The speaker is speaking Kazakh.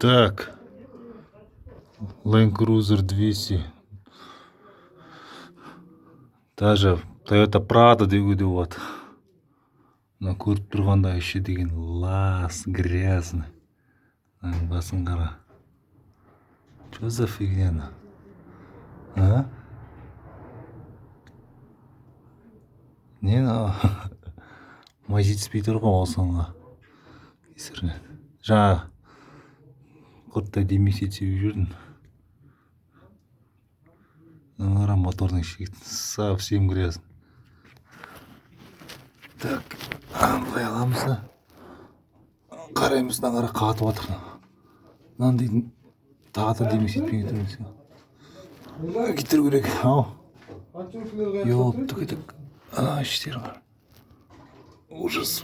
Так, Land Cruiser 200. Даже Toyota Prado деуге де болады. Мына көріп тұрғанда іші деген лас, грязный. Мынаның басын қара. Что за фигня? А? Не мынау? Май жетіспей тұр ғой осыған. Кесірінен. Жаңа құрттай демесет себіп жүрдім. Мына моторның іші совсем грязный. Так, былай аламыз да. Қараймыз, мына қара қатып жатыр. Мынаны дейтін тағы да демес етпей кетеміз. Кетіру керек. Ау. Ёпты кетік. Іштері бар. Ужас.